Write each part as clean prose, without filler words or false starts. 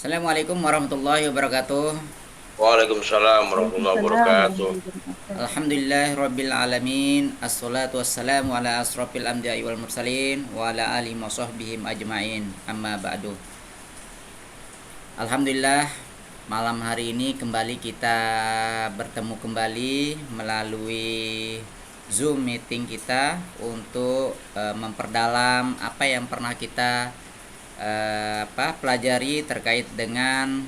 Assalamualaikum warahmatullahi wabarakatuh. Waalaikumsalam warahmatullahi Waalaikumsalam wabarakatuh. warahmatullahi wabarakatuh. Alhamdulillahirabbil alamin. Assalatu wassalamu ala asrofil anbiya'i wal mursalin wa ala alihi wa sahbihim ajmain. Amma ba'du. Alhamdulillah, malam hari ini kembali kita bertemu kembali melalui Zoom meeting kita untuk memperdalam apa yang pernah kita pelajari terkait dengan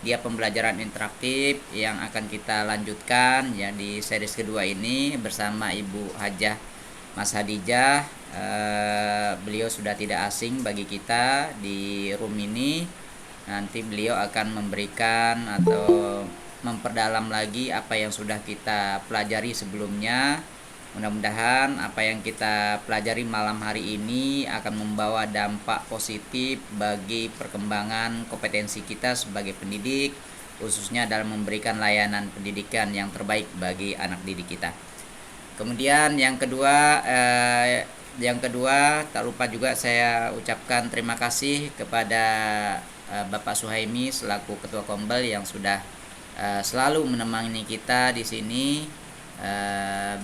dia pembelajaran interaktif yang akan kita lanjutkan ya di series kedua ini bersama Ibu Hajah Mas Hadijah. Beliau sudah tidak asing bagi kita di room ini. Nanti beliau akan memberikan atau memperdalam lagi apa yang sudah kita pelajari sebelumnya. Mudah-mudahan apa yang kita pelajari malam hari ini akan membawa dampak positif bagi perkembangan kompetensi kita sebagai pendidik, khususnya dalam memberikan layanan pendidikan yang terbaik bagi anak didik kita. Kemudian yang kedua tak lupa juga saya ucapkan terima kasih kepada Bapak Suhaimi selaku Ketua Kombel yang sudah selalu menemani kita di sini.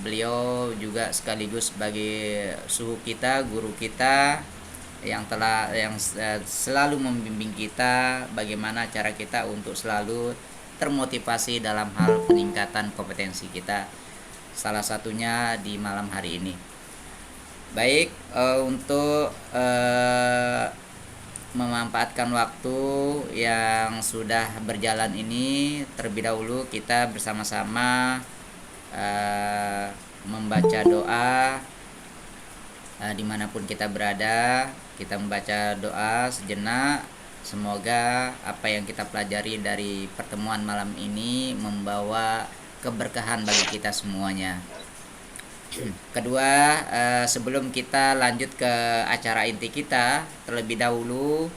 Beliau juga sekaligus sebagai suhu kita, guru kita yang selalu membimbing kita bagaimana cara kita untuk selalu termotivasi dalam hal peningkatan kompetensi kita. Salah satunya di malam hari ini. Baik, untuk memanfaatkan waktu yang sudah berjalan ini, terlebih dahulu kita bersama-sama membaca doa. Dimanapun kita berada, kita membaca doa sejenak. Semoga apa yang kita pelajari dari pertemuan malam ini membawa keberkahan bagi kita semuanya. Kedua, sebelum kita lanjut ke acara inti kita, terlebih dahulu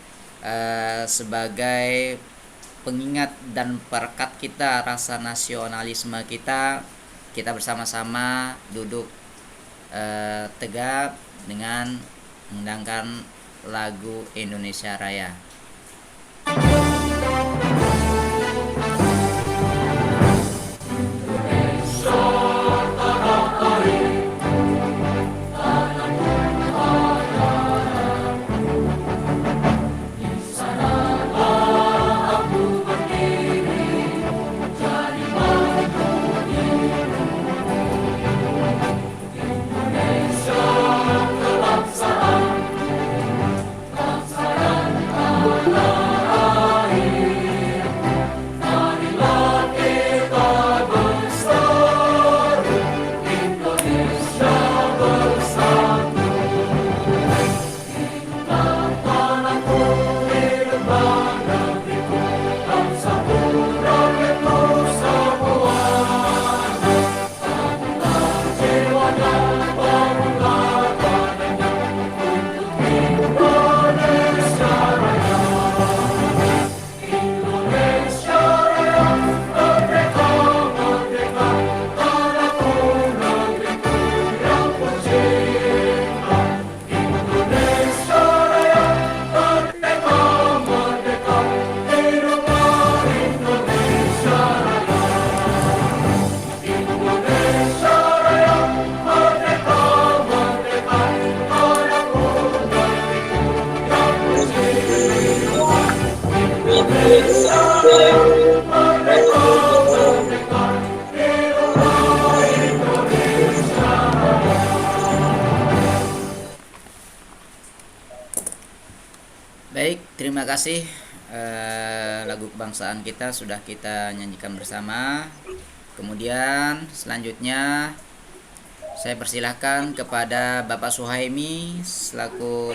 sebagai pengingat dan perekat kita rasa nasionalisme kita, kita bersama-sama duduk tegap dengan mengundangkan lagu Indonesia Raya. Baik, terima kasih. Lagu kebangsaan kita sudah kita nyanyikan bersama. Kemudian selanjutnya saya persilahkan kepada Bapak Suhaimi selaku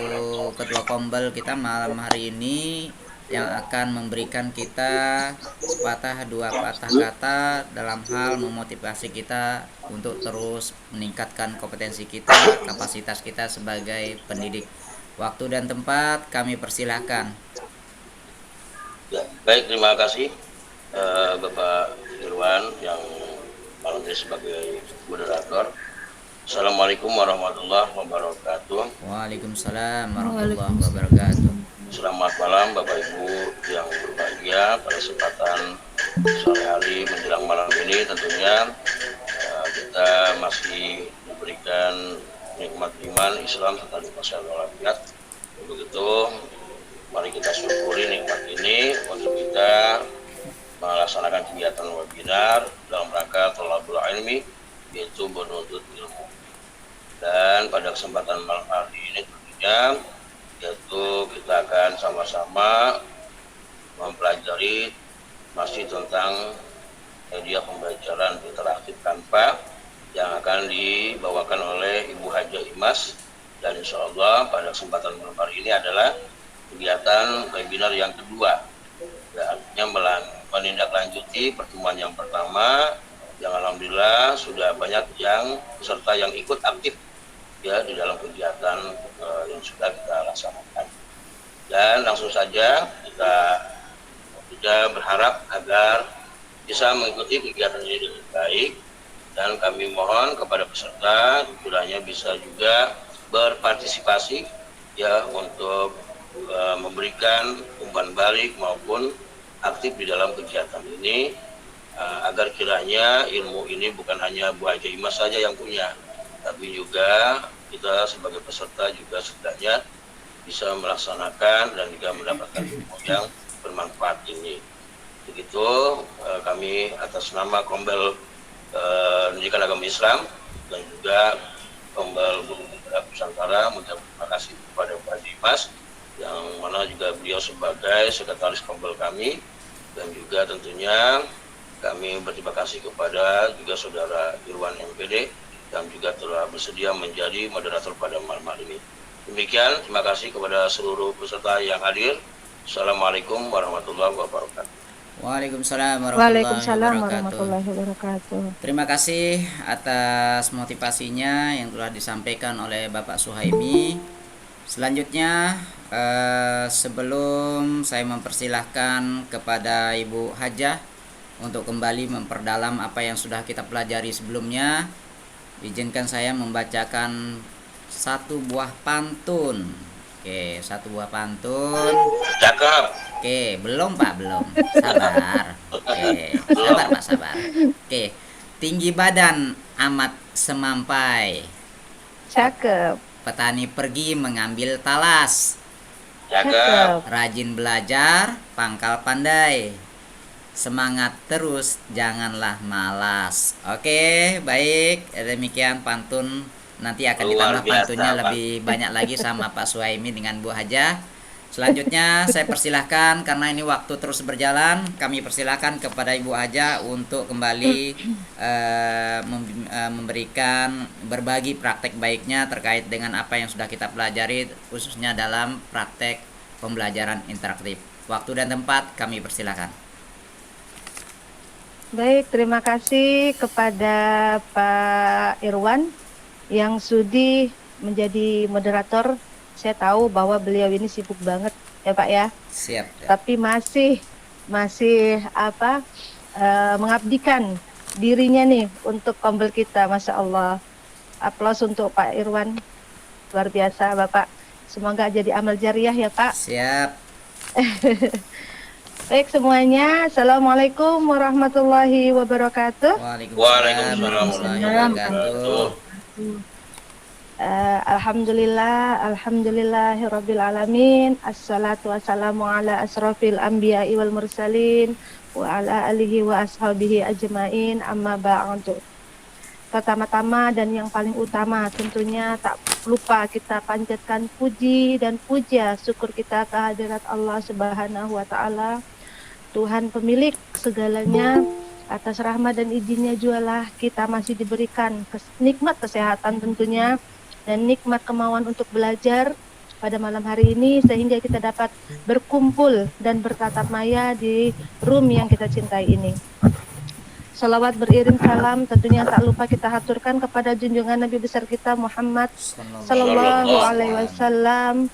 Ketua Kombel kita malam hari ini yang akan memberikan kita sepatah dua patah kata dalam hal memotivasi kita untuk terus meningkatkan kompetensi kita, kapasitas kita sebagai pendidik. Waktu dan tempat kami persilahkan. Ya, baik, terima kasih Bapak Irwan yang malam ini sebagai moderator. Assalamualaikum warahmatullahi wabarakatuh. Waalaikumsalam warahmatullahi wabarakatuh. Selamat malam Bapak Ibu yang berbahagia pada kesempatan sore hari menjelang malam ini. Tentunya kita masih diberikan nikmat iman, Islam serta nikmat sehat walafiat. Untuk itu mari kita syukuri nikmat ini untuk kita melaksanakan kegiatan webinar dalam rangka thalabul ilmi, yaitu menuntut ilmu. Dan pada kesempatan malam hari ini tentunya yaitu kita akan sama-sama mempelajari masih tentang media pembelajaran interaktif Canva yang akan dibawakan oleh Ibu Haja Imas, dan insya Allah pada kesempatan malam hari ini adalah kegiatan webinar yang kedua, ya, artinya menindaklanjuti pertemuan yang pertama yang alhamdulillah sudah banyak yang peserta yang ikut aktif ya di dalam kegiatan yang sudah kita laksanakan. Dan langsung saja kita juga berharap agar bisa mengikuti kegiatan ini dengan baik, dan kami mohon kepada peserta kiranya bisa juga berpartisipasi ya untuk memberikan umpan balik maupun aktif di dalam kegiatan ini, agar kiranya ilmu ini bukan hanya Bu Haja Imas saja yang punya, tapi juga kita sebagai peserta juga setidaknya bisa melaksanakan dan juga mendapatkan ilmu yang bermanfaat ini. Begitu kami atas nama Kombel Pendidikan Agama Islam dan juga Kombel Guru Nusantara mengucapkan terima kasih kepada Pak Dimas, yang mana juga beliau sebagai sekretaris Kombel kami, dan juga tentunya kami berterima kasih kepada juga Saudara Irwan MPD yang juga telah bersedia menjadi moderator pada malam hari ini. Demikian, terima kasih kepada seluruh peserta yang hadir. Assalamualaikum warahmatullahi wabarakatuh. Waalaikumsalam Waalaikumsalam warahmatullahi wabarakatuh. warahmatullahi wabarakatuh. Terima kasih atas motivasinya yang telah disampaikan oleh Bapak Suhaimi. Selanjutnya, sebelum saya mempersilahkan kepada Ibu Hajah untuk kembali memperdalam apa yang sudah kita pelajari sebelumnya, izinkan saya membacakan satu buah pantun. Oke, satu buah pantun. Cakep. Oke, belum Pak, belum. Sabar. Oke, sabar Pak, sabar. Oke, tinggi badan amat semampai. Cakep. Petani pergi mengambil talas. Cakep. Rajin belajar, pangkal pandai. Semangat terus, janganlah malas. Oke, baik. Demikian pantun. Nanti akan Luar ditambah biasa, pantunnya Pak. lebih banyak lagi sama Pak Suhaimi dengan Bu Haja. Selanjutnya saya persilahkan, karena ini waktu terus berjalan, kami persilahkan kepada Ibu Haja untuk kembali memberikan berbagi praktek baiknya terkait dengan apa yang sudah kita pelajari, khususnya dalam praktek pembelajaran interaktif. Waktu dan tempat kami persilahkan. Baik, terima kasih kepada Pak Irwan yang sudi menjadi moderator. Saya tahu bahwa beliau ini sibuk banget ya Pak ya. Siap. Tapi masih mengabdikan dirinya nih untuk Kombel kita, Masya Allah. Aplaus untuk Pak Irwan, luar biasa Bapak. Semoga jadi amal jariah ya Pak. Siap. Baik semuanya, Assalamualaikum warahmatullahi wabarakatuh. Waalaikumsalam warahmatullahi wabarakatuh. Alhamdulillahirabbil alamin. Assalatu wassalamu ala asrofil anbiya'i wal mursalin wa ala alihi wa ashabihi ajmain, amma ba'du. Pertama-tama dan yang paling utama tentunya tak lupa kita panjatkan puji dan puja syukur kita kehadirat Allah Subhanahu wa taala, Tuhan pemilik segalanya. Atas rahmat dan izinnya jualah kita masih diberikan nikmat kesehatan tentunya, dan nikmat kemauan untuk belajar pada malam hari ini, sehingga kita dapat berkumpul dan bertatap maya di room yang kita cintai ini. Salawat beriring salam tentunya tak lupa kita haturkan kepada junjungan Nabi besar kita Muhammad Sallallahu Alaihi Wasallam.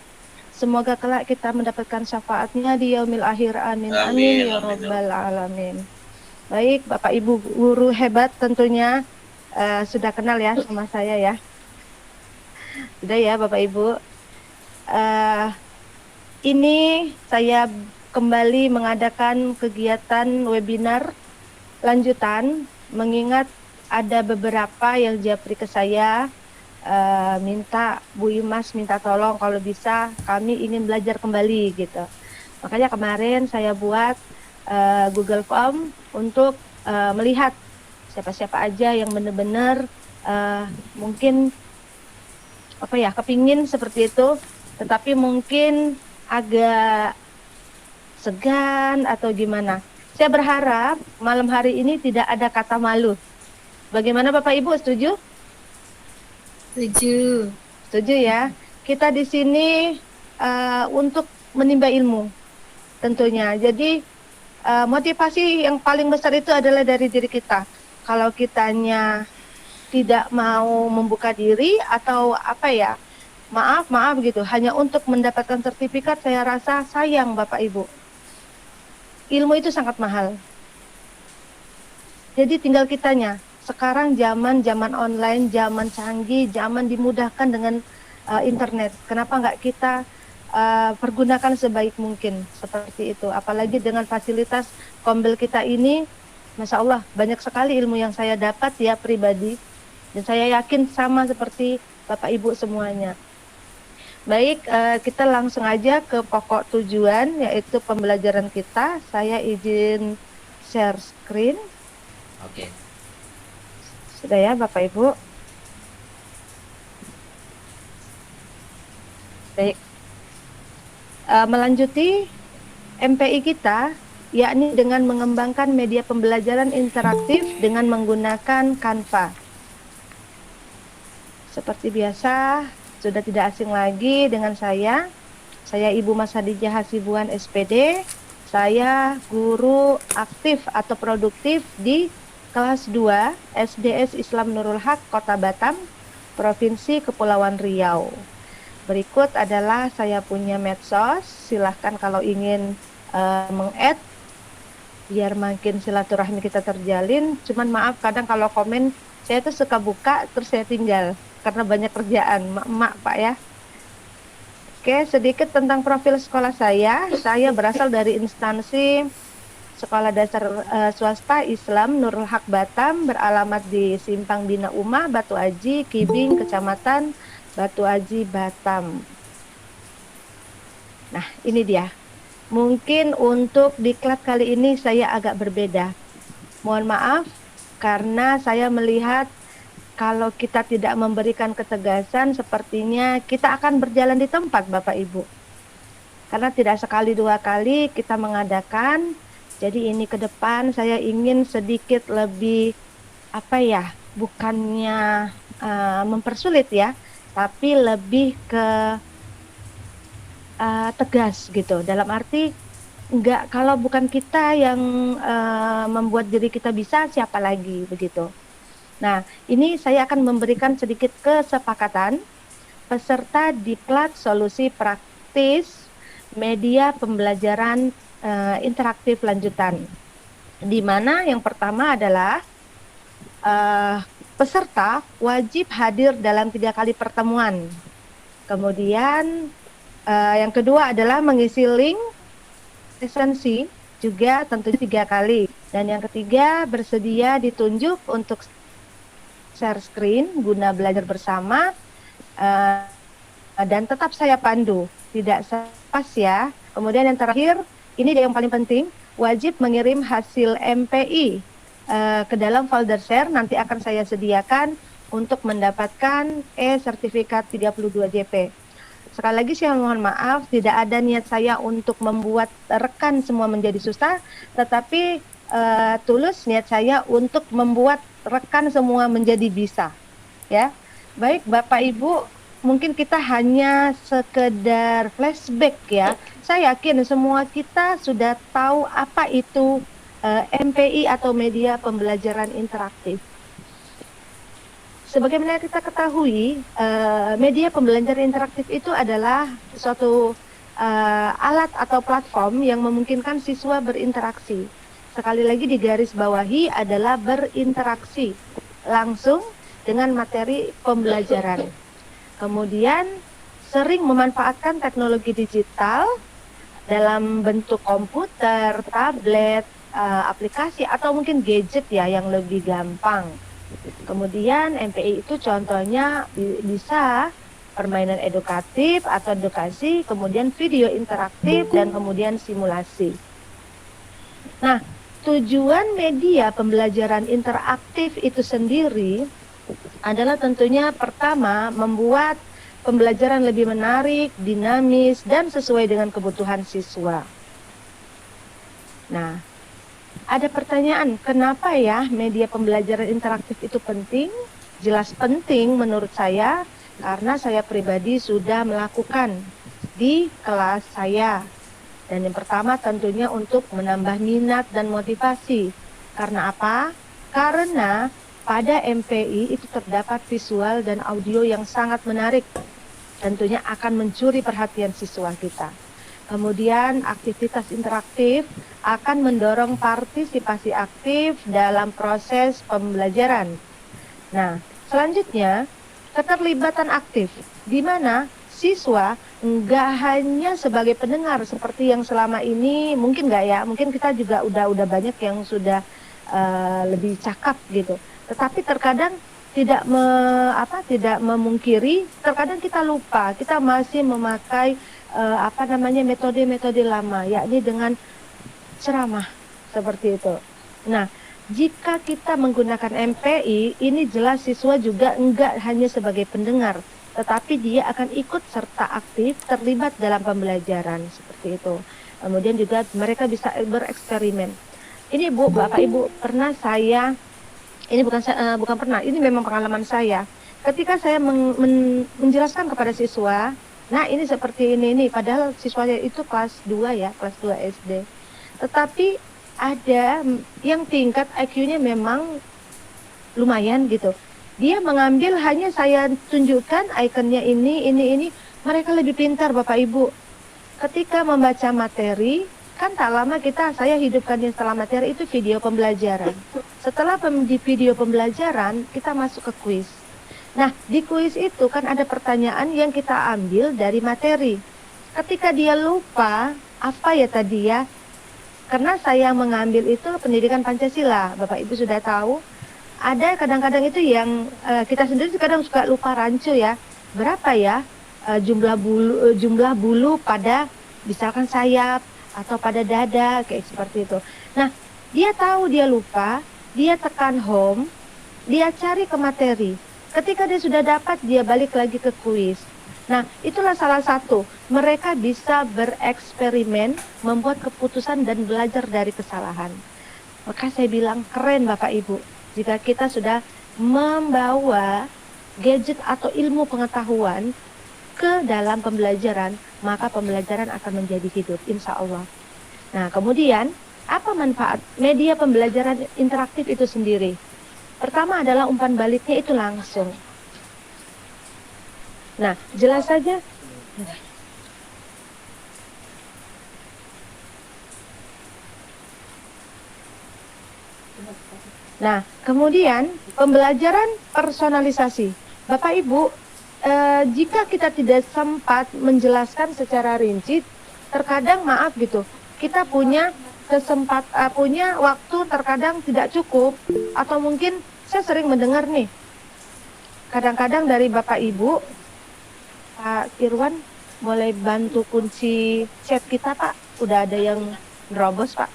Semoga kelak kita mendapatkan syafaatnya di yaumil akhir. Amin amin ya rabbal alamin. Baik, Bapak Ibu guru hebat tentunya sudah kenal ya sama saya ya. Sudah ya Bapak Ibu. ini saya kembali mengadakan kegiatan webinar lanjutan, mengingat ada beberapa yang japri ke saya, minta Bu Imas minta tolong kalau bisa kami ingin belajar kembali gitu. Makanya kemarin saya buat Google Form untuk melihat siapa-siapa aja yang benar-benar mungkin apa ya kepingin seperti itu, tetapi mungkin agak segan atau gimana. Saya berharap malam hari ini tidak ada kata malu. Bagaimana Bapak Ibu, setuju? Setuju. Setuju ya. Kita di sini untuk menimba ilmu tentunya. Jadi motivasi yang paling besar itu adalah dari diri kita. Kalau kitanya tidak mau membuka diri atau apa ya, maaf gitu, hanya untuk mendapatkan sertifikat, saya rasa sayang Bapak Ibu. Ilmu itu sangat mahal. Jadi tinggal kitanya. Sekarang zaman online, zaman canggih, zaman dimudahkan dengan internet. Kenapa nggak kita pergunakan sebaik mungkin seperti itu? Apalagi dengan fasilitas Kombel kita ini, Masya Allah, banyak sekali ilmu yang saya dapat ya pribadi. Dan saya yakin sama seperti Bapak Ibu semuanya. Baik, kita langsung aja ke pokok tujuan, yaitu pembelajaran kita. Saya izin share screen. Oke. Sudah ya Bapak Ibu? Baik. Melanjuti MPI kita, yakni dengan mengembangkan media pembelajaran interaktif dengan menggunakan Canva. Seperti biasa, sudah tidak asing lagi dengan saya. Saya Ibu Mas Hadijah Hasibuan SPD. Saya guru aktif atau produktif di kelas 2 SDS Islam Nurul Haq Kota Batam, Provinsi Kepulauan Riau. Berikut adalah saya punya medsos. Silahkan kalau ingin meng-add biar makin silaturahmi kita terjalin. Cuman maaf kadang kalau komen saya tuh suka buka terus saya tinggal karena banyak kerjaan, emak Pak ya. Oke, sedikit tentang profil sekolah saya. Saya berasal dari instansi Sekolah Dasar Swasta Islam Nurul Haq Batam, beralamat di Simpang Bina Umah, Batu Aji, Kibing, Kecamatan Batu Aji, Batam. Nah, ini dia. Mungkin untuk diklat kali ini saya agak berbeda. Mohon maaf, karena saya melihat kalau kita tidak memberikan ketegasan, sepertinya kita akan berjalan di tempat, Bapak Ibu. Karena tidak sekali dua kali kita mengadakan, jadi ini ke depan saya ingin sedikit lebih, apa ya, bukannya mempersulit ya, tapi lebih ke tegas gitu. Dalam arti, enggak, kalau bukan kita yang membuat diri kita bisa, siapa lagi, begitu. Nah, ini saya akan memberikan sedikit kesepakatan peserta diklat solusi praktis media pembelajaran interaktif lanjutan. Di mana yang pertama adalah peserta wajib hadir dalam 3 kali pertemuan. Kemudian yang kedua adalah mengisi link esensi juga tentunya 3 kali. Dan yang ketiga bersedia ditunjuk untuk share screen guna belajar bersama dan tetap saya pandu, tidak pas ya. Kemudian yang terakhir, ini dia yang paling penting, wajib mengirim hasil MPI ke dalam folder share, nanti akan saya sediakan untuk mendapatkan e-sertifikat 32 JP. Sekali lagi saya mohon maaf, tidak ada niat saya untuk membuat rekan semua menjadi susah, tetapi tulus niat saya untuk membuat rekan semua menjadi bisa, ya. Baik Bapak Ibu, mungkin kita hanya sekedar flashback ya. Saya yakin semua kita sudah tahu apa itu MPI atau media pembelajaran interaktif. Sebagaimana kita ketahui, media pembelajaran interaktif itu adalah suatu alat atau platform yang memungkinkan siswa berinteraksi. Sekali lagi digaris bawahi adalah berinteraksi langsung dengan materi pembelajaran. Kemudian sering memanfaatkan teknologi digital dalam bentuk komputer, tablet, aplikasi atau mungkin gadget ya yang lebih gampang. Kemudian MPI itu contohnya bisa permainan edukatif atau edukasi, kemudian video interaktif, dan kemudian simulasi. Nah, tujuan media pembelajaran interaktif itu sendiri adalah tentunya pertama membuat pembelajaran lebih menarik, dinamis, dan sesuai dengan kebutuhan siswa. Nah, ada pertanyaan, kenapa ya media pembelajaran interaktif itu penting? Jelas penting menurut saya, karena saya pribadi sudah melakukan di kelas saya. Dan yang pertama tentunya untuk menambah minat dan motivasi. Karena apa? Karena pada MPI itu terdapat visual dan audio yang sangat menarik. Tentunya akan mencuri perhatian siswa kita. Kemudian aktivitas interaktif akan mendorong partisipasi aktif dalam proses pembelajaran. Nah, selanjutnya keterlibatan aktif, di mana siswa nggak hanya sebagai pendengar seperti yang selama ini, mungkin nggak ya, mungkin kita juga udah banyak yang sudah lebih cakap gitu. Tetapi terkadang tidak memungkiri, terkadang kita lupa, kita masih memakai metode-metode lama, yakni dengan ceramah seperti itu. Nah, jika kita menggunakan MPI, ini jelas siswa juga enggak hanya sebagai pendengar, tetapi dia akan ikut serta aktif terlibat dalam pembelajaran seperti itu. Kemudian juga mereka bisa bereksperimen. Ini Bu, Bapak Ibu, pernah saya, ini bukan pernah, ini memang pengalaman saya. Ketika saya menjelaskan kepada siswa, nah ini seperti ini, padahal siswanya itu kelas 2 ya, kelas 2 SD. Tetapi ada yang tingkat IQ-nya memang lumayan gitu. Dia mengambil, hanya saya tunjukkan ikonnya ini, mereka lebih pintar Bapak Ibu. Ketika membaca materi, kan tak lama saya hidupkan yang setelah materi itu video pembelajaran. Setelah di video pembelajaran, kita masuk ke kuis. Nah, di kuis itu kan ada pertanyaan yang kita ambil dari materi. Ketika dia lupa, apa ya tadi ya? Karena saya mengambil itu pendidikan Pancasila, Bapak Ibu sudah tahu. Ada kadang-kadang itu yang kita sendiri kadang suka lupa rancu ya. Berapa ya jumlah bulu pada misalkan sayap atau pada dada, kayak seperti itu. Nah, dia tahu dia lupa, dia tekan home, dia cari ke materi. Ketika dia sudah dapat, dia balik lagi ke kuis. Nah, itulah salah satu. Mereka bisa bereksperimen, membuat keputusan dan belajar dari kesalahan. Maka saya bilang keren Bapak Ibu. Jika kita sudah membawa gadget atau ilmu pengetahuan ke dalam pembelajaran, maka pembelajaran akan menjadi hidup, insya Allah. Nah, kemudian apa manfaat media pembelajaran interaktif itu sendiri? Pertama adalah umpan baliknya itu langsung. Nah, jelas saja. Nah, kemudian pembelajaran personalisasi. Bapak Ibu, jika kita tidak sempat menjelaskan secara rinci, terkadang maaf gitu, kita punya punya waktu terkadang tidak cukup, atau mungkin saya sering mendengar nih, kadang-kadang dari Bapak Ibu, Pak Irwan, boleh bantu kunci chat kita Pak, udah ada yang nerobos Pak.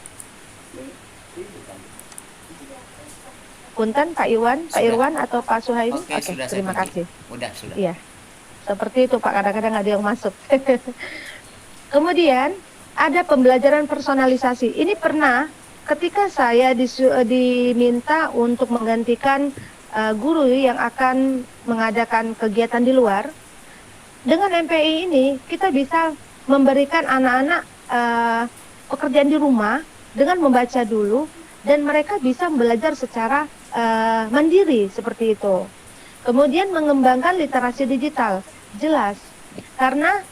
Punten Pak Irwan atau Pak Suhaimi. Oke, terima kasih. Sudah. Iya, seperti itu Pak, kadang-kadang ada yang masuk. Kemudian ada pembelajaran personalisasi. Ini pernah ketika saya diminta untuk menggantikan guru yang akan mengadakan kegiatan di luar. Dengan MPI ini kita bisa memberikan anak-anak pekerjaan di rumah dengan membaca dulu, dan mereka bisa belajar secara mandiri seperti itu. Kemudian mengembangkan literasi digital, jelas, karena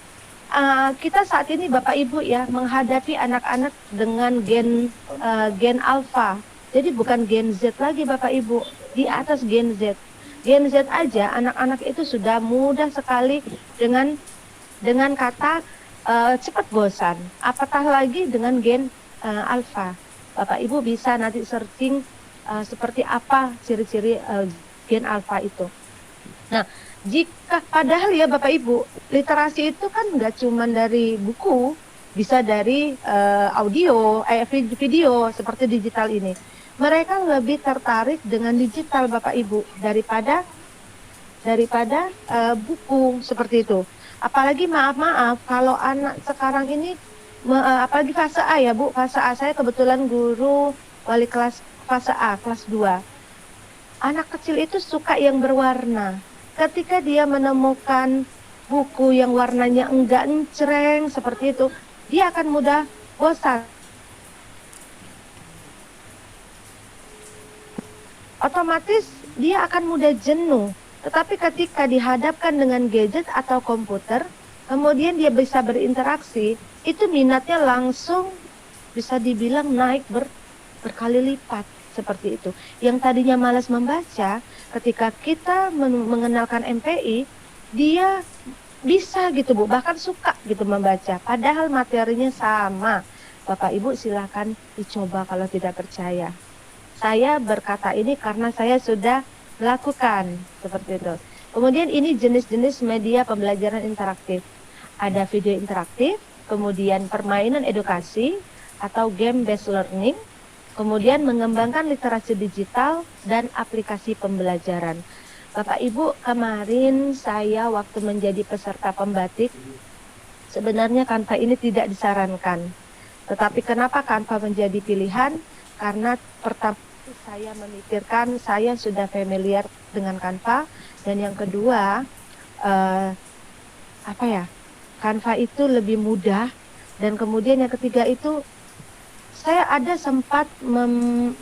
kita saat ini Bapak Ibu ya menghadapi anak-anak dengan gen alpha, jadi bukan gen Z lagi Bapak Ibu, di atas gen Z. Gen Z aja anak-anak itu sudah mudah sekali dengan kata cepat bosan. Apatah lagi dengan gen alfa. Bapak Ibu bisa nanti searching seperti apa ciri-ciri gen alfa itu. Nah, jika padahal ya Bapak Ibu, literasi itu kan nggak cuma dari buku, bisa dari audio, video seperti digital ini. Mereka lebih tertarik dengan digital Bapak Ibu daripada buku seperti itu. Apalagi maaf kalau anak sekarang ini apalagi fase A ya Bu, fase A saya kebetulan guru wali kelas fase A, kelas 2. Anak kecil itu suka yang berwarna. Ketika dia menemukan buku yang warnanya enggak encreng seperti itu, dia akan mudah bosan. Otomatis dia akan mudah jenuh. Tetapi ketika dihadapkan dengan gadget atau komputer, kemudian dia bisa berinteraksi, itu minatnya langsung bisa dibilang naik berkali lipat seperti itu. Yang tadinya malas membaca, ketika kita mengenalkan MPI, dia bisa gitu Bu, bahkan suka gitu membaca. Padahal materinya sama. Bapak Ibu silakan dicoba kalau tidak percaya. Saya berkata ini karena saya sudah lakukan seperti itu. Kemudian ini jenis-jenis media pembelajaran interaktif. Ada video interaktif, kemudian permainan edukasi atau game based learning, kemudian mengembangkan literasi digital dan aplikasi pembelajaran. Bapak Ibu, kemarin saya waktu menjadi peserta pembatik, sebenarnya Canva ini tidak disarankan. Tetapi kenapa Canva menjadi pilihan? Karena pertama saya memikirkan saya sudah familiar dengan Canva, dan yang kedua Canva itu lebih mudah, dan kemudian yang ketiga itu saya ada sempat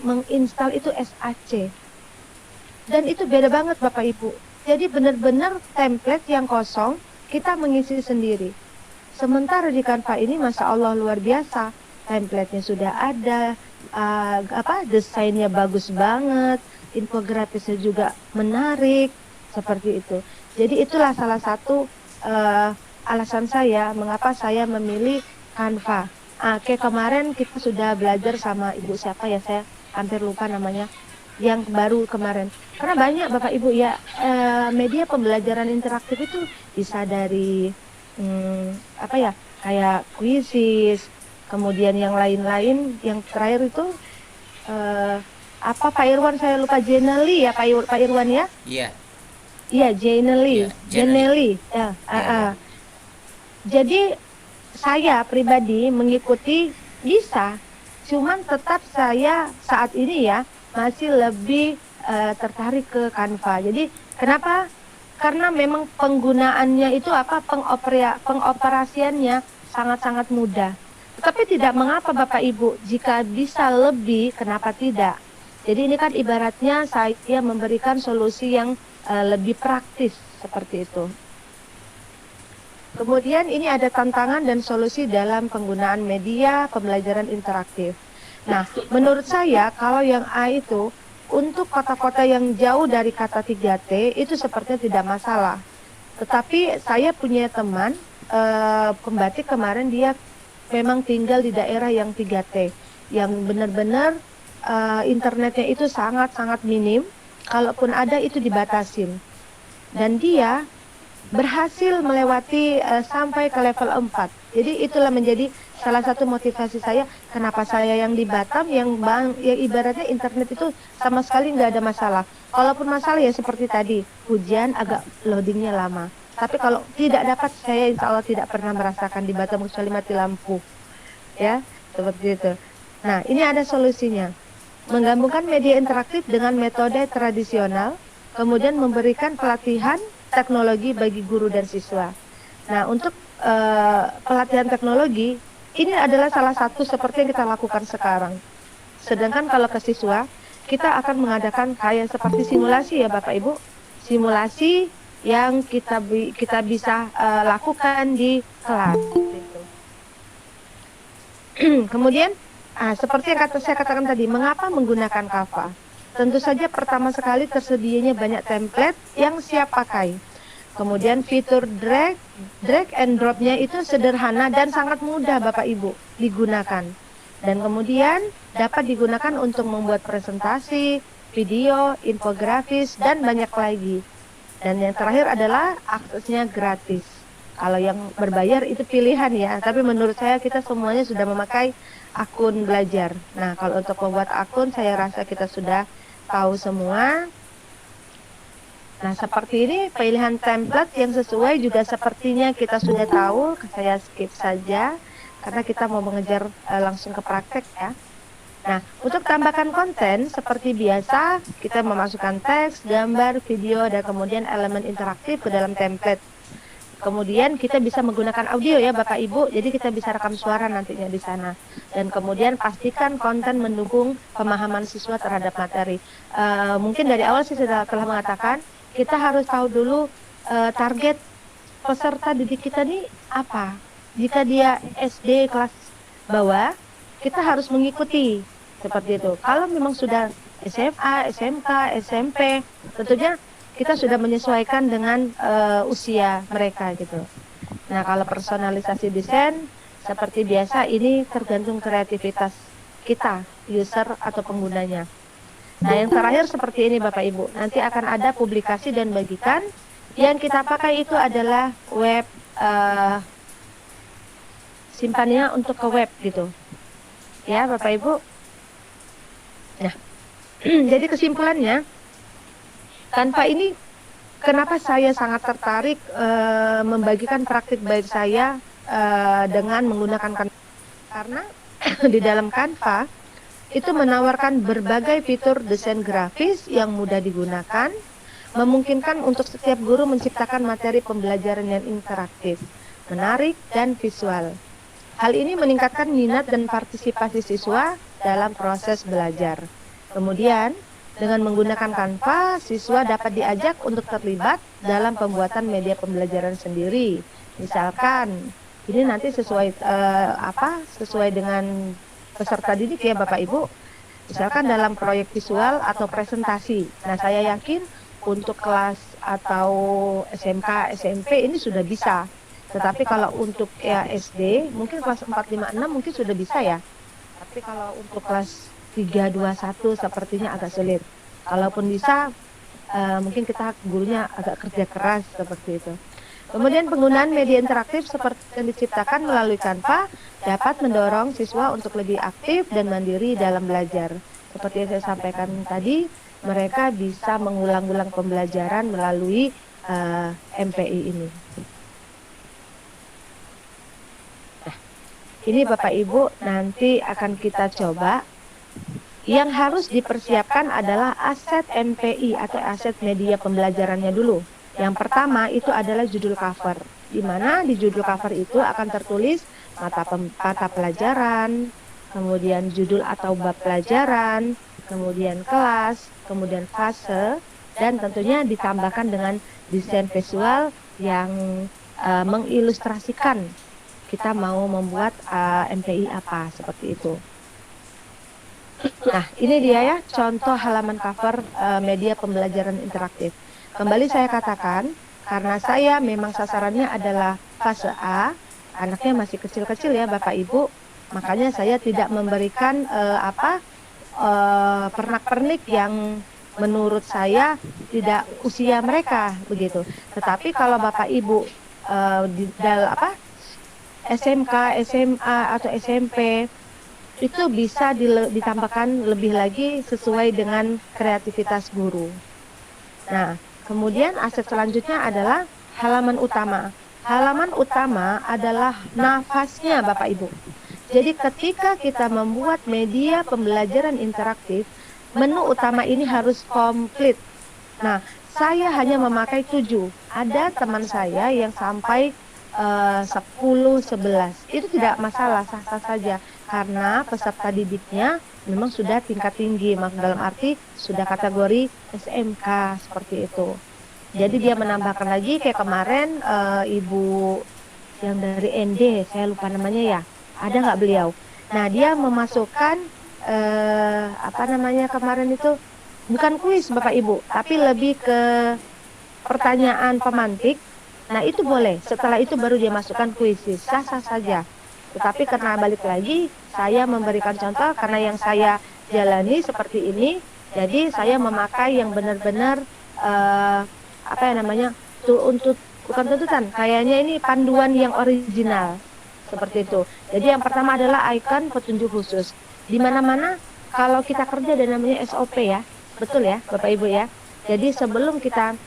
menginstal itu SAC, dan itu beda banget Bapak Ibu. Jadi benar-benar template yang kosong kita mengisi sendiri. Sementara di Canva ini Masya Allah luar biasa, template-nya sudah ada, desainnya bagus banget, infografisnya juga menarik seperti itu. Jadi itulah salah satu alasan saya mengapa saya memilih Canva. Kayak kemarin kita sudah belajar sama ibu siapa ya, saya hampir lupa namanya, yang baru kemarin. Karena banyak Bapak Ibu ya, media pembelajaran interaktif itu bisa dari kayak kuisis, kemudian yang lain-lain, yang terakhir itu Pak Irwan, saya lupa, Genially ya Pak Irwan ya? Iya. Iya, Genially. Ya. Jadi saya pribadi mengikuti bisa, cuman tetap saya saat ini ya masih lebih tertarik ke Canva. Jadi kenapa? Karena memang penggunaannya itu pengoperasiannya sangat-sangat mudah. Tetapi tidak mengapa Bapak Ibu, jika bisa lebih, kenapa tidak? Jadi ini kan ibaratnya saya memberikan solusi yang lebih praktis seperti itu. Kemudian ini ada tantangan dan solusi dalam penggunaan media pembelajaran interaktif. Nah, menurut saya kalau yang A itu, untuk kota-kota yang jauh dari kata 3T itu sepertinya tidak masalah. Tetapi saya punya teman pembatik kemarin, dia memang tinggal di daerah yang 3T, yang benar-benar internetnya itu sangat-sangat minim, kalaupun ada itu dibatasin. Dan dia berhasil melewati sampai ke level 4. Jadi itulah menjadi salah satu motivasi saya, kenapa saya yang di Batam, yang ibaratnya internet itu sama sekali nggak ada masalah. Kalaupun masalah ya seperti tadi, hujan agak loadingnya lama. Tapi kalau tidak dapat, saya insya Allah tidak pernah merasakan di Batam kecuali mati lampu. Ya, seperti itu. Nah, ini ada solusinya. Menggabungkan media interaktif dengan metode tradisional, kemudian memberikan pelatihan teknologi bagi guru dan siswa. Nah, untuk pelatihan teknologi, ini adalah salah satu seperti yang kita lakukan sekarang. Sedangkan kalau ke siswa, kita akan mengadakan kayak seperti simulasi ya Bapak Ibu. Simulasi yang kita bisa lakukan di kelas. Kemudian, seperti yang saya katakan tadi, mengapa menggunakan Canva? Tentu saja pertama sekali tersedianya banyak template yang siap pakai. Kemudian fitur drag and dropnya itu sederhana dan sangat mudah Bapak Ibu digunakan. Dan kemudian dapat digunakan untuk membuat presentasi, video, infografis, dan banyak lagi. Dan yang terakhir adalah aksesnya gratis. Kalau yang berbayar itu pilihan ya, tapi menurut saya kita semuanya sudah memakai akun belajar. Nah, kalau untuk membuat akun saya rasa kita sudah tahu semua. Nah, seperti ini pilihan template yang sesuai juga sepertinya kita sudah tahu. Saya skip saja karena kita mau mengejar langsung ke praktek ya. Nah, untuk tambahkan konten seperti biasa, kita memasukkan teks, gambar, video, dan kemudian elemen interaktif ke dalam template. Kemudian kita bisa menggunakan audio ya Bapak Ibu, jadi kita bisa rekam suara nantinya di sana. Dan kemudian pastikan konten mendukung pemahaman siswa terhadap materi. Mungkin dari awal saya telah mengatakan, kita harus tahu dulu target peserta didik kita ini apa. Jika dia SD kelas bawah, kita harus mengikuti seperti itu. Kalau memang sudah SMA, SMK, SMP, tentunya kita sudah menyesuaikan dengan usia mereka gitu. Nah, kalau personalisasi desain seperti biasa ini tergantung kreativitas kita, user atau penggunanya. Nah, yang terakhir seperti ini Bapak Ibu. Nanti akan ada publikasi dan bagikan. Yang kita pakai itu adalah web simpannya untuk ke web gitu. Ya, Bapak Ibu. Nah, jadi kesimpulannya, Canva ini kenapa saya sangat tertarik membagikan praktik baik saya dengan menggunakan Canva? Karena di dalam Canva itu menawarkan berbagai fitur desain grafis yang mudah digunakan, memungkinkan untuk setiap guru menciptakan materi pembelajaran yang interaktif, menarik, dan visual. Hal ini meningkatkan minat dan partisipasi siswa dalam proses belajar. Kemudian, dengan menggunakan Canva, siswa dapat diajak untuk terlibat dalam pembuatan media pembelajaran sendiri. Misalkan, ini nanti sesuai sesuai dengan peserta didik ya Bapak Ibu. Misalkan dalam proyek visual atau presentasi. Nah, saya yakin untuk kelas atau SMK, SMP ini sudah bisa. Tetapi kalau untuk ya SD, mungkin kelas 4, 5, 6 mungkin sudah bisa ya. Tapi kalau untuk kelas 3, 2, 1 sepertinya agak sulit. Kalaupun bisa, mungkin kita gurunya agak kerja keras seperti itu. Kemudian penggunaan media interaktif seperti yang diciptakan melalui Canva dapat mendorong siswa untuk lebih aktif dan mandiri dalam belajar. Seperti yang saya sampaikan tadi, mereka bisa mengulang-ulang pembelajaran melalui MPI ini. Ini Bapak Ibu nanti akan kita coba. Yang harus dipersiapkan adalah aset MPI atau aset media pembelajarannya dulu. Yang pertama itu adalah judul cover, di mana di judul cover itu akan tertulis mata pelajaran, kemudian judul atau bab pelajaran, kemudian kelas, kemudian fase, dan tentunya ditambahkan dengan desain visual yang mengilustrasikan kita mau membuat MPI apa, seperti itu. Nah, ini dia ya contoh halaman cover media pembelajaran interaktif. Kembali saya katakan, karena saya memang sasarannya adalah fase A, anaknya masih kecil-kecil ya Bapak Ibu, makanya saya tidak memberikan pernak-pernik yang menurut saya tidak usia mereka begitu. Tetapi kalau Bapak Ibu di dalam SMK, SMA atau SMP itu bisa ditambahkan lebih lagi sesuai dengan kreativitas guru. Nah, kemudian aset selanjutnya adalah halaman utama. Halaman utama adalah nafasnya Bapak Ibu. Jadi ketika kita membuat media pembelajaran interaktif, menu utama ini harus komplit. Nah, saya hanya memakai 7. Ada teman saya yang sampai 10, 11. Itu tidak masalah, sah-sah saja. Karena peserta didiknya memang sudah tingkat tinggi, dalam arti sudah kategori SMK seperti itu. Jadi dia menambahkan lagi kayak kemarin ibu yang dari ND, saya lupa namanya ya, ada nggak beliau? Nah dia memasukkan kemarin itu bukan kuis Bapak Ibu, tapi lebih ke pertanyaan pemantik, nah itu boleh. Setelah itu baru dia masukkan kuis, sah-sah saja. Tetapi karena balik lagi, saya memberikan contoh karena yang saya jalani seperti ini, jadi saya memakai yang benar-benar apa ya namanya, untuk bukan tuntutan, kayaknya ini panduan yang original seperti itu. Jadi yang pertama adalah icon petunjuk khusus. Di mana-mana kalau kita kerja ada namanya SOP ya, betul ya Bapak Ibu ya. Jadi sebelum kita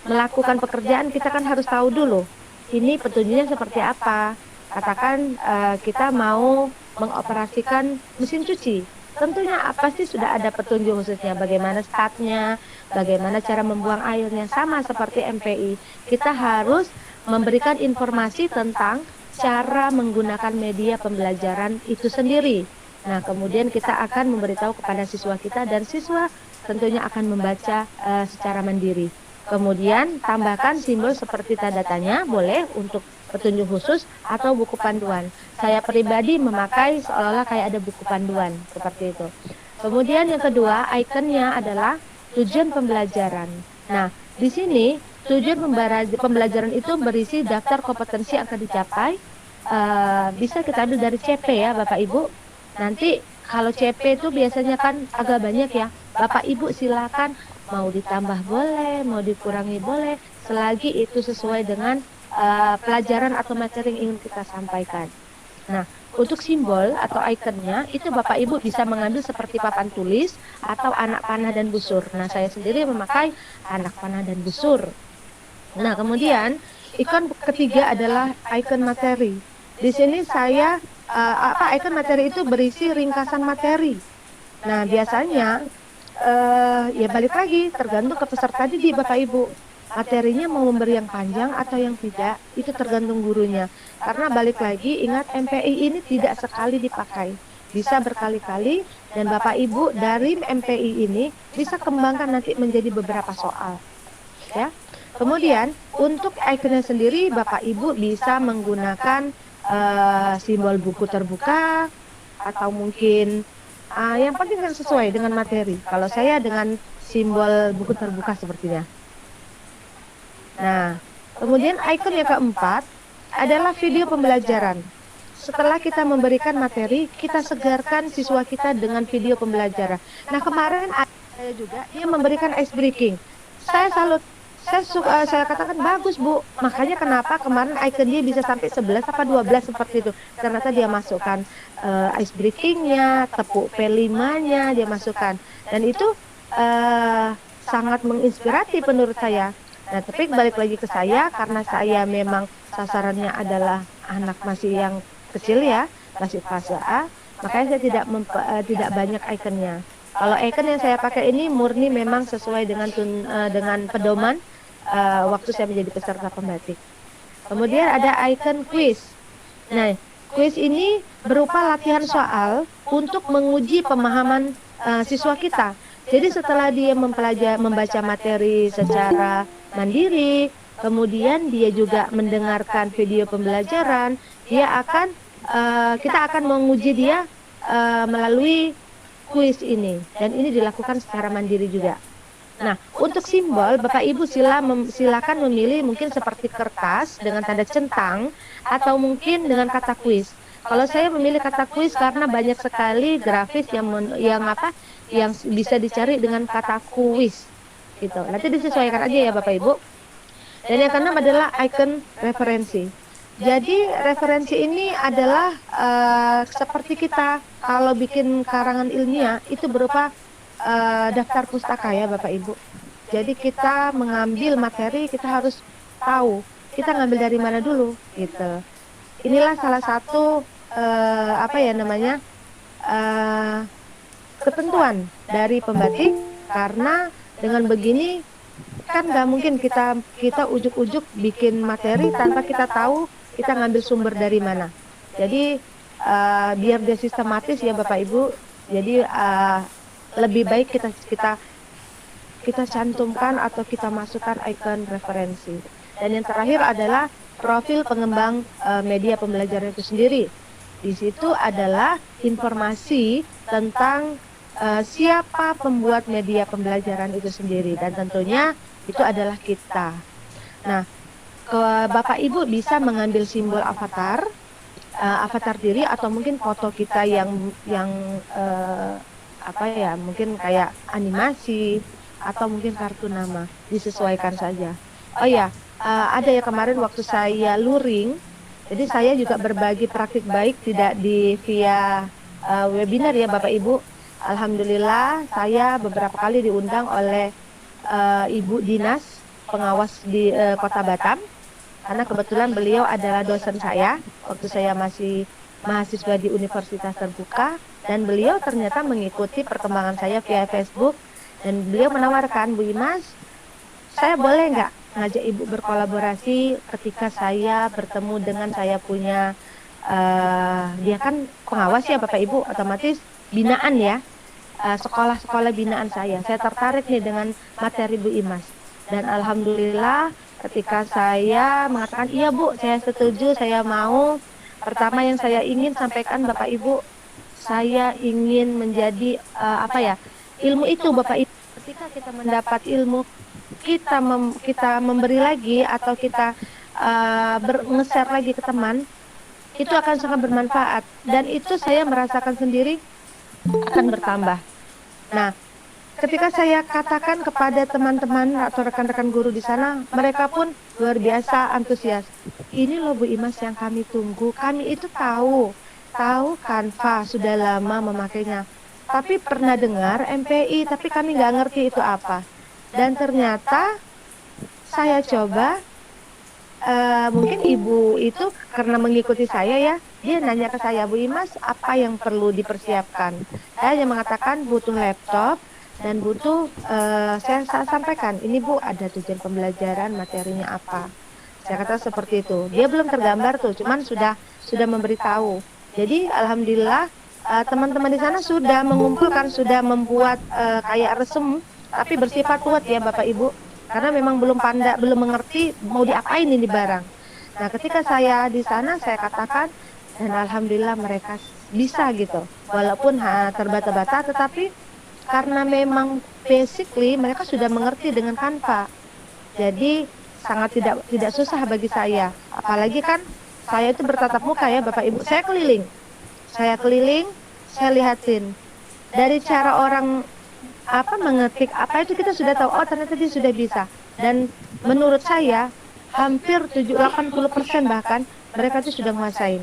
melakukan pekerjaan kita kan harus tahu dulu ini petunjuknya seperti apa. Katakan kita mau mengoperasikan mesin cuci, tentunya pasti sudah ada petunjuk khususnya, bagaimana startnya, bagaimana cara membuang airnya, sama seperti MPI. Kita harus memberikan informasi tentang cara menggunakan media pembelajaran itu sendiri. Nah, kemudian kita akan memberitahu kepada siswa kita dan siswa tentunya akan membaca secara mandiri. Kemudian tambahkan simbol seperti tanda tanya, boleh untuk petunjuk khusus atau buku panduan. Saya pribadi memakai seolah-olah kayak ada buku panduan seperti itu. Kemudian yang kedua, ikonnya adalah tujuan pembelajaran. Nah, di sini tujuan pembelajaran itu berisi daftar kompetensi yang akan dicapai. Bisa kita ambil dari CP ya Bapak Ibu. Nanti kalau CP itu biasanya kan agak banyak ya. Bapak Ibu silakan mau ditambah boleh, mau dikurangi boleh, selagi itu sesuai dengan pelajaran atau materi yang ingin kita sampaikan. Nah, untuk simbol atau ikonnya itu Bapak Ibu bisa mengambil seperti papan tulis atau anak panah dan busur. Nah, saya sendiri memakai anak panah dan busur. Nah, kemudian ikon ketiga adalah ikon materi. Di sini saya ikon materi itu berisi ringkasan materi. Nah, biasanya ya balik lagi tergantung ke peserta didik Bapak Ibu. Materinya mau memberi yang panjang atau yang tidak, itu tergantung gurunya. Karena balik lagi, ingat MPI ini tidak sekali dipakai, bisa berkali-kali, dan Bapak Ibu dari MPI ini bisa kembangkan nanti menjadi beberapa soal. Ya. Kemudian untuk ikonnya sendiri Bapak Ibu bisa menggunakan simbol buku terbuka atau mungkin yang penting kan sesuai dengan materi. Kalau saya dengan simbol buku terbuka sepertinya. Nah, kemudian ikon yang keempat adalah video pembelajaran. Setelah kita memberikan materi, kita segarkan siswa kita dengan video pembelajaran. Nah, kemarin saya juga dia memberikan ice breaking. Saya salut. Saya katakan bagus Bu. Makanya kenapa kemarin icon dia bisa sampai 11 apa 12 seperti itu. Ternyata dia masukkan ice breakingnya, tepuk P5-nya dia masukkan. Dan itu sangat menginspiratif menurut saya. Nah, tapi balik lagi ke saya, karena saya memang sasarannya adalah anak masih yang kecil ya, masih fase A, makanya saya tidak banyak ikonnya. Kalau ikon yang saya pakai ini murni memang sesuai dengan pedoman waktu saya menjadi peserta pembatik. Kemudian ada ikon quiz. Nah, quiz ini berupa latihan soal untuk menguji pemahaman siswa kita. Jadi setelah dia membaca materi secara mandiri, kemudian dia juga mendengarkan video pembelajaran, kita akan menguji dia melalui kuis ini, dan ini dilakukan secara mandiri juga. Nah, untuk simbol Bapak Ibu silakan memilih mungkin seperti kertas dengan tanda centang atau mungkin dengan kata kuis. Kalau saya memilih kata kuis karena banyak sekali grafis yang bisa dicari dengan kata kuis gitu. Nanti disesuaikan aja ya Bapak Ibu. Dan yang keenam adalah ikon referensi. Jadi referensi ini adalah seperti kita kalau bikin karangan ilmiah itu berupa daftar pustaka ya Bapak Ibu. Jadi kita mengambil materi, kita harus tahu kita ngambil dari mana dulu gitu. Inilah salah satu ketentuan dari pembatik, karena dengan begini kan nggak mungkin kita ujuk-ujuk bikin materi tanpa kita tahu kita ngambil sumber dari mana. Jadi biar dia sistematis ya Bapak Ibu. Jadi lebih baik kita cantumkan atau kita masukkan ikon referensi. Dan yang terakhir adalah profil pengembang media pembelajaran itu sendiri. Di situ adalah informasi tentang siapa pembuat media pembelajaran itu sendiri, dan tentunya itu adalah kita. Nah, ke Bapak Ibu bisa mengambil simbol avatar, avatar diri atau mungkin foto kita yang apa ya, mungkin kayak animasi atau mungkin kartu nama, disesuaikan saja. Oh ya, ada ya kemarin waktu saya luring, jadi saya juga berbagi praktik baik tidak di via webinar ya Bapak Ibu. Alhamdulillah saya beberapa kali diundang oleh Ibu Dinas Pengawas di Kota Batam, karena kebetulan beliau adalah dosen saya waktu saya masih mahasiswa di Universitas Terbuka, dan beliau ternyata mengikuti perkembangan saya via Facebook, dan beliau menawarkan, Bu Imas, saya boleh nggak ngajak Ibu berkolaborasi ketika saya bertemu dengan saya punya dia kan pengawas ya Bapak Ibu, otomatis binaan ya, sekolah-sekolah binaan saya tertarik nih dengan materi Bu Imas. Dan alhamdulillah ketika saya mengatakan iya Bu, saya setuju, saya mau, pertama yang saya ingin sampaikan Bapak Ibu, saya ingin menjadi apa ya, ilmu itu Bapak Ibu, ketika kita mendapat ilmu, kita memberi lagi atau kita nge-share lagi ke teman, itu akan sangat bermanfaat, dan itu saya merasakan sendiri akan bertambah. Nah, ketika saya katakan kepada teman-teman atau rekan-rekan guru di sana, mereka pun luar biasa antusias. Ini loh Bu Imas yang kami tunggu. Kami itu tahu Canva, sudah lama memakainya. Tapi pernah dengar MPI, tapi kami nggak ngerti itu apa. Dan ternyata saya coba, mungkin ibu itu karena mengikuti saya ya, dia nanya ke saya, Bu Imas, apa yang perlu dipersiapkan? Saya hanya mengatakan butuh laptop dan butuh, saya sampaikan, ini Bu ada tujuan pembelajaran, materinya apa. Saya kata seperti itu. Dia belum tergambar tuh, cuman sudah memberitahu. Jadi alhamdulillah teman-teman di sana sudah mengumpulkan, sudah membuat kayak resum, tapi bersifat kuat ya Bapak Ibu. Karena memang belum mengerti mau diapain ini barang. Nah, ketika saya di sana, saya katakan, dan alhamdulillah mereka bisa gitu. Walaupun terbata-bata, tetapi karena memang basically mereka sudah mengerti dengan Canva. Jadi sangat tidak susah bagi saya. Apalagi kan saya itu bertatap muka ya Bapak Ibu. Saya keliling, saya lihatin dari cara orang mengetik apa itu, kita sudah tahu, oh ternyata dia sudah bisa. Dan menurut saya hampir 80% bahkan mereka itu sudah menguasain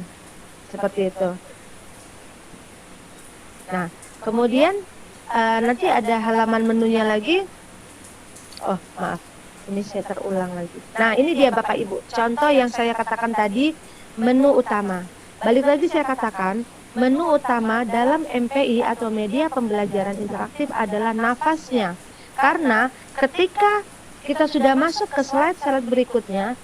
seperti itu. Nah, kemudian nanti ada halaman menunya lagi. Oh maaf, ini saya terulang lagi. Nah, ini dia Bapak Ibu, contoh yang saya katakan tadi, menu utama. Balik lagi saya katakan, menu utama dalam MPI atau media pembelajaran interaktif adalah nafasnya. Karena ketika kita sudah masuk ke slide berikutnya,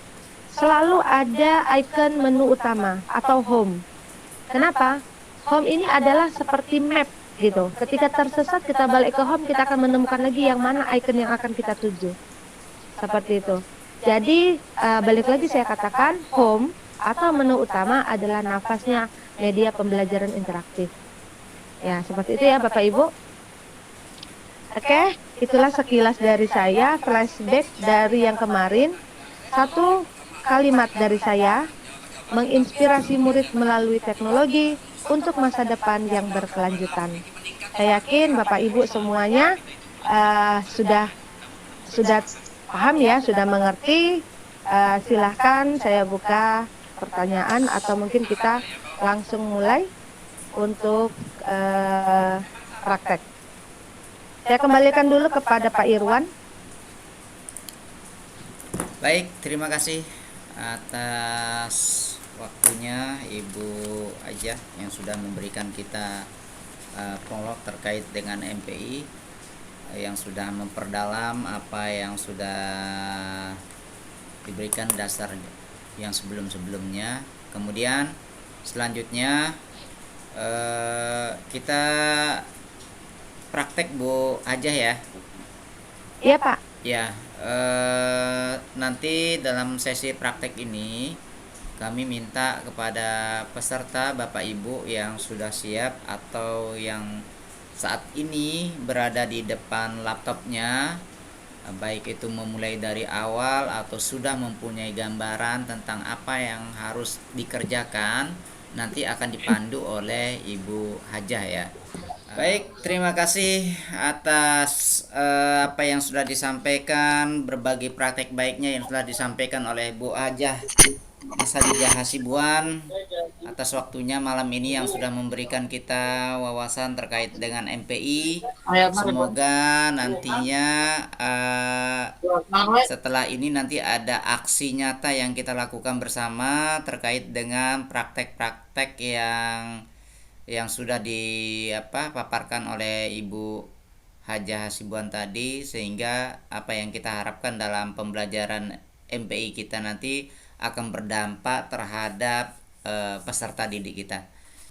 selalu ada icon menu utama atau home. Kenapa? Home ini adalah seperti map gitu. Ketika tersesat, kita balik ke home, kita akan menemukan lagi yang mana icon yang akan kita tuju. Seperti itu. Jadi balik lagi saya katakan, home atau menu utama adalah nafasnya media pembelajaran interaktif. Ya, seperti itu ya Bapak Ibu. Oke, itulah sekilas dari saya, flashback dari yang kemarin. Satu kalimat dari saya, menginspirasi murid melalui teknologi untuk masa depan yang berkelanjutan. Saya yakin Bapak Ibu semuanya sudah paham ya, sudah mengerti. Silahkan saya buka pertanyaan atau mungkin kita langsung mulai untuk praktek. Saya kembalikan dulu kepada Pak Irwan. Baik, terima kasih atas waktunya Ibu Ajah yang sudah memberikan kita prolog terkait dengan MPI, yang sudah memperdalam apa yang sudah diberikan dasar yang sebelum-sebelumnya. Kemudian selanjutnya kita praktek Bu Ajah ya. Iya Pak. Ya, nanti dalam sesi praktek ini kami minta kepada peserta Bapak Ibu yang sudah siap atau yang saat ini berada di depan laptopnya baik itu memulai dari awal atau sudah mempunyai gambaran tentang apa yang harus dikerjakan, nanti akan dipandu oleh Ibu Hajah ya. Baik, terima kasih atas apa yang sudah disampaikan, berbagai praktek baiknya yang sudah disampaikan oleh Bu Hajah Mas Hadijah Hasibuan, atas waktunya malam ini yang sudah memberikan kita wawasan terkait dengan MPI. Semoga nantinya setelah ini nanti ada aksi nyata yang kita lakukan bersama terkait dengan praktek-praktek yang sudah paparkan oleh Ibu Hajah Hasibuan tadi, sehingga apa yang kita harapkan dalam pembelajaran MPI kita nanti akan berdampak terhadap peserta didik kita.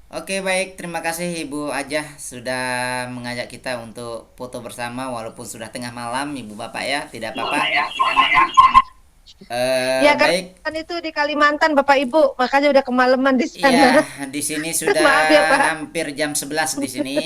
Oke, baik, terima kasih Ibu Hajah sudah mengajak kita untuk foto bersama walaupun sudah tengah malam, Ibu Bapak ya, tidak apa-apa. Ya Baik. kan itu di Kalimantan Bapak Ibu, makanya udah kemalaman di sana. Iya, di sini sudah Maaf ya, Pak. hampir jam 11 di sini.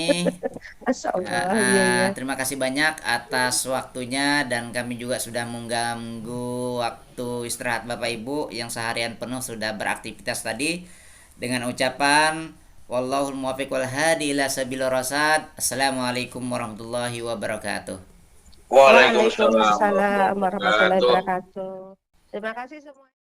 Masya Allah, iya, iya. Terima kasih banyak atas waktunya, dan kami juga sudah mengganggu waktu istirahat Bapak Ibu yang seharian penuh sudah beraktivitas tadi, dengan ucapan wallahul muwaffiq wal hadi ila sabilir rasyad. Assalamualaikum warahmatullahi wabarakatuh. Waalaikumsalam Waalaikumsalam warahmatullahi warahmatullahi wabarakatuh. wabarakatuh. Terima kasih semua.